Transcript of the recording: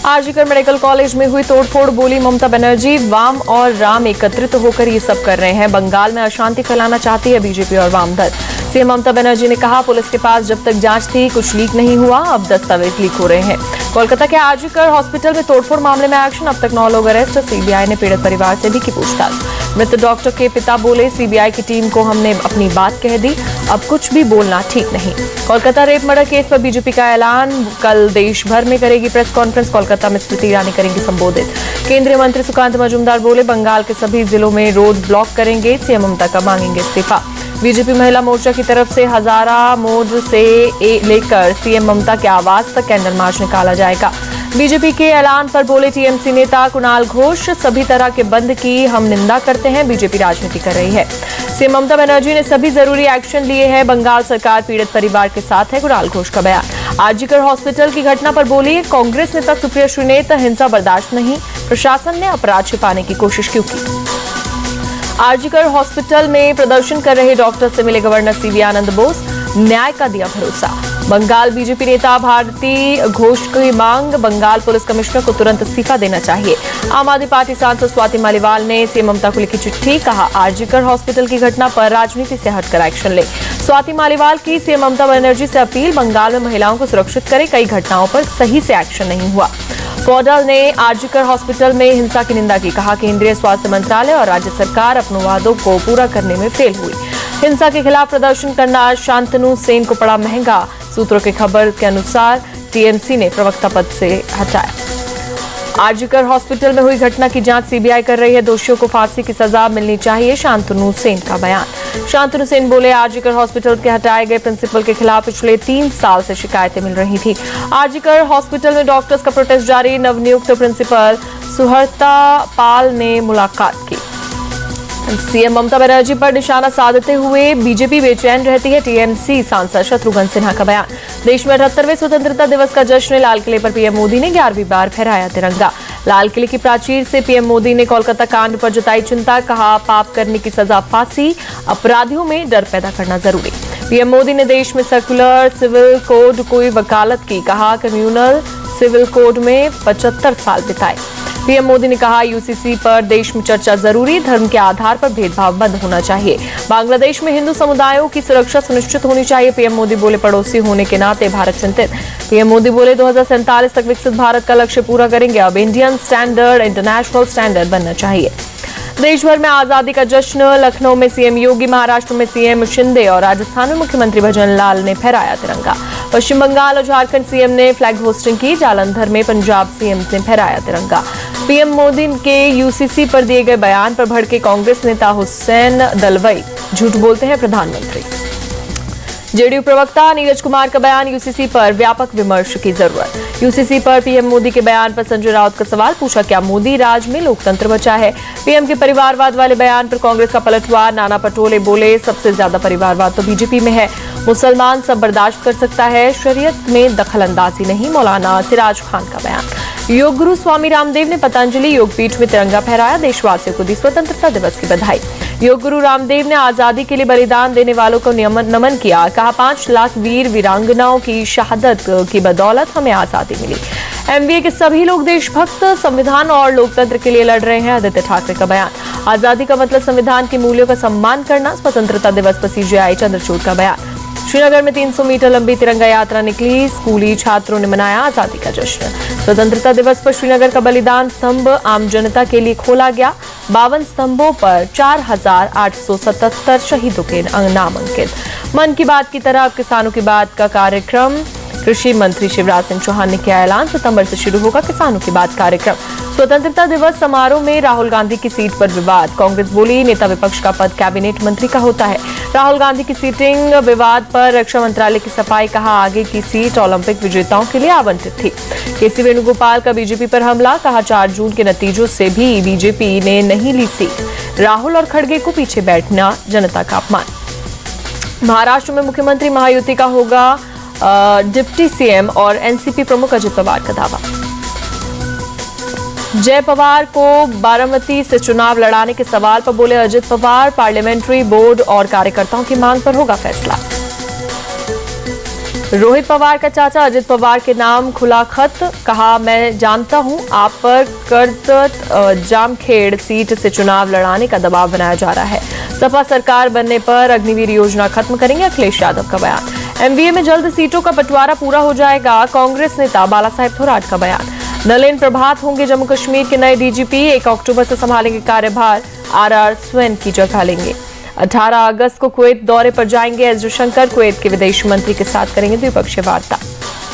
RG Kar medical college में हुई तोड़फोड़, बोली ममता बनर्जी। वाम और राम एकत्रित होकर ये सब कर रहे हैं। बंगाल में अशांति फैलाना चाहती है बीजेपी और वाम दल। सीएम ममता बनर्जी ने कहा, पुलिस के पास जब तक जांच थी कुछ लीक नहीं हुआ, अब दस्तावेज लीक हो रहे हैं। कोलकाता के आरजीकर हॉस्पिटल में तोड़फोड़ मामले में एक्शन, अब तक 9 लोग अरेस्ट। सीबीआई ने पीड़ित परिवार से भी की पूछताछ। मृत डॉक्टर के पिता बोले, सीबीआई की टीम को हमने अपनी बात कह दी, अब कुछ भी बोलना ठीक नहीं। कोलकाता रेप मर्डर केस पर बीजेपी का ऐलान, कल देश भर में करेगी प्रेस कॉन्फ्रेंस। कोलकाता में स्मृति ईरानी करेंगी संबोधित। केंद्रीय मंत्री सुकांत मजूमदार बोले, बंगाल के सभी जिलों में रोड ब्लॉक करेंगे, सीएम ममता का मांगेंगे इस्तीफा। बीजेपी महिला मोर्चा की तरफ से हजारा मोड़ से लेकर सीएम ममता के आवास तक कैंडल मार्च निकाला जाएगा। बीजेपी के ऐलान पर बोले टीएमसी नेता कुणाल घोष, सभी तरह के बंद की हम निंदा करते हैं, बीजेपी राजनीति कर रही है। सीएम ममता बनर्जी ने सभी जरूरी एक्शन लिए हैं, बंगाल सरकार पीड़ित परिवार के साथ है, कुणाल घोष का बयान। आरजीकर हॉस्पिटल की घटना पर बोली, कांग्रेस नेता सुप्रिया श्रीनेत, हिंसा बर्दाश्त नहीं, प्रशासन ने अपराध छिपाने की कोशिश क्यों की। आरजीकर हॉस्पिटल में प्रदर्शन कर रहे डॉक्टर से मिले गवर्नर सीवी आनंद बोस, न्याय का दिया भरोसा। बंगाल बीजेपी नेता भारती घोष की मांग, बंगाल पुलिस कमिश्नर को तुरंत इस्तीफा देना चाहिए। आम आदमी पार्टी सांसद स्वाति मालीवाल ने सीएम ममता को लिखी चिट्ठी, कहा आरजीकर हॉस्पिटल की घटना पर राजनीति से हटकर एक्शन ले। स्वाति मालीवाल की सीएम ममता बनर्जी से अपील, बंगाल में महिलाओं को सुरक्षित करे, कई घटनाओं पर सही से एक्शन नहीं हुआ। कौडल ने आरजीकर हॉस्पिटल में हिंसा की निंदा की, कहा केंद्रीय स्वास्थ्य मंत्रालय और राज्य सरकार अपने वादों को पूरा करने में फेल हुई। हिंसा के खिलाफ प्रदर्शन करना शांतनु सेन को पड़ा महंगा, सूत्रों की खबर के अनुसार टीएमसी ने प्रवक्ता पद से हटाया। आरजीकर हॉस्पिटल में हुई घटना की जांच सीबीआई कर रही है, दोषियों को फांसी की सजा मिलनी चाहिए, शांतनु सेन का बयान। शांतनु सेन बोले, आरजीकर हॉस्पिटल के हटाए गए प्रिंसिपल के खिलाफ पिछले 3 साल से शिकायतें मिल रही थी। आरजीकर हॉस्पिटल में डॉक्टर्स का प्रोटेस्ट जारी, नवनियुक्त प्रिंसिपल सुहर्ता पाल ने मुलाकात की। सीएम ममता बनर्जी पर निशाना साधते हुए बीजेपी बेचैन रहती है, टीएमसी सांसद शत्रुघ्न सिन्हा का बयान। देश में 78वें स्वतंत्रता दिवस का जश्न, लाल किले पर पीएम मोदी ने 11वीं बार फहराया तिरंगा। लाल किले की प्राचीर से पीएम मोदी ने कोलकाता कांड पर जताई चिंता, कहा पाप करने की सजा फांसी, अपराधियों में डर पैदा करना जरूरी। पीएम मोदी ने देश में सर्कुलर सिविल कोड की वकालत की, कहा कम्युनल सिविल कोड में 75 साल बिताए। पीएम मोदी ने कहा यूसीसी पर देश में चर्चा जरूरी, धर्म के आधार पर भेदभाव बंद होना चाहिए। बांग्लादेश में हिंदू समुदायों की सुरक्षा सुनिश्चित होनी चाहिए। पीएम मोदी बोले, पड़ोसी होने के नाते भारत चिंतित। पीएम मोदी बोले, 2047 तक विकसित भारत का लक्ष्य पूरा करेंगे, अब इंडियन स्टैंडर्ड इंटरनेशनल स्टैंडर्ड बनना चाहिए। देश भर में आजादी का जश्न, लखनऊ में सीएम योगी, महाराष्ट्र में सीएम शिंदे और राजस्थान में मुख्यमंत्री भजन लाल ने फहराया तिरंगा। पश्चिम बंगाल और झारखंड सीएम ने फ्लैग होस्टिंग की, जालंधर में पंजाब सीएम ने फहराया तिरंगा। पीएम मोदी के यूसीसी पर दिए गए बयान पर भड़के कांग्रेस नेता हुसैन दलवाई, झूठ बोलते हैं प्रधानमंत्री। जेडीयू प्रवक्ता नीरज कुमार का बयान, यूसीसी पर व्यापक विमर्श की जरूरत। यूसीसी पर पीएम मोदी के बयान पर संजय राउत का सवाल, पूछा क्या मोदी राज में लोकतंत्र बचा है। पीएम के परिवारवाद वाले बयान पर कांग्रेस का पलटवार, नाना पटोले बोले सबसे ज्यादा परिवारवाद तो बीजेपी में है, मुसलमान सब बर्दाश्त कर सकता है, शरीयत में दखल अंदाजी नहीं। मौलाना सिराज खान का बयान। योग गुरु स्वामी रामदेव ने पतंजलि योगपीठ में तिरंगा फहराया, देशवासियों को दी स्वतंत्रता दिवस की बधाई। योग गुरु रामदेव ने आजादी के लिए बलिदान देने वालों को नमन किया, कहा 5 लाख वीर वीरांगनाओं की शहादत की बदौलत हमें आजादी मिली। एमवीए के सभी लोग देशभक्त, संविधान और लोकतंत्र के लिए लड़ रहे हैं, आदित्य ठाकरे का बयान। आजादी का मतलब संविधान के मूल्यों का सम्मान करना, स्वतंत्रता दिवस पर सीजेआई चंद्रचूड़ का बयान। श्रीनगर में 300 मीटर लंबी तिरंगा यात्रा निकली, स्कूली छात्रों ने मनाया आजादी का जश्न। स्वतंत्रता दिवस पर श्रीनगर का बलिदान स्तंभ आम जनता के लिए खोला गया, 52 स्तंभों पर 4877 शहीदों के नाम अंकित। मन की बात की तरह अब किसानों की बात का कार्यक्रम, कृषि मंत्री शिवराज सिंह चौहान ने किया ऐलान, सितंबर से शुरू होगा किसानों की बात कार्यक्रम। स्वतंत्रता दिवस समारोह में राहुल गांधी की सीट पर विवाद, कांग्रेस बोली नेता विपक्ष का पद कैबिनेट मंत्री का होता है। राहुल गांधी की सीटिंग विवाद पर रक्षा मंत्रालय की सफाई, कहा आगे की सीट ओलंपिक विजेताओं के लिए आवंटित थी। केसी वेणुगोपाल का बीजेपी पर हमला, कहा 4 जून के नतीजों से भी बीजेपी ने नहीं ली सीट। राहुल और खड़गे को पीछे बैठना जनता का अपमान। महाराष्ट्र में मुख्यमंत्री महायुति का होगा डिप्टी सीएम और एनसीपी प्रमुख अजित पवार का दावा। जय पवार को बारामती से चुनाव लड़ाने के सवाल पर बोले अजित पवार, पार्लियामेंट्री बोर्ड और कार्यकर्ताओं की मांग पर होगा फैसला। रोहित पवार का चाचा अजित पवार के नाम खुला खत, कहा मैं जानता हूं आप पर कर्जत जामखेड़ सीट से चुनाव लड़ाने का दबाव बनाया जा रहा है। सपा सरकार बनने पर अग्निवीर योजना खत्म करेंगे, अखिलेश यादव का बयान। एमवीए में जल्द सीटों का बंटवारा पूरा हो जाएगा, कांग्रेस नेता बाला साहेब थोराट का बयान। नलिन प्रभात होंगे जम्मू कश्मीर के नए डीजीपी, 1 अक्टूबर से संभालेंगे कार्यभार, आरआर स्वैन की जगह लेंगे। 18 अगस्त को कुवैत दौरे पर जाएंगे एस जयशंकर, कुवैत के विदेश मंत्री के साथ करेंगे द्विपक्षीय वार्ता।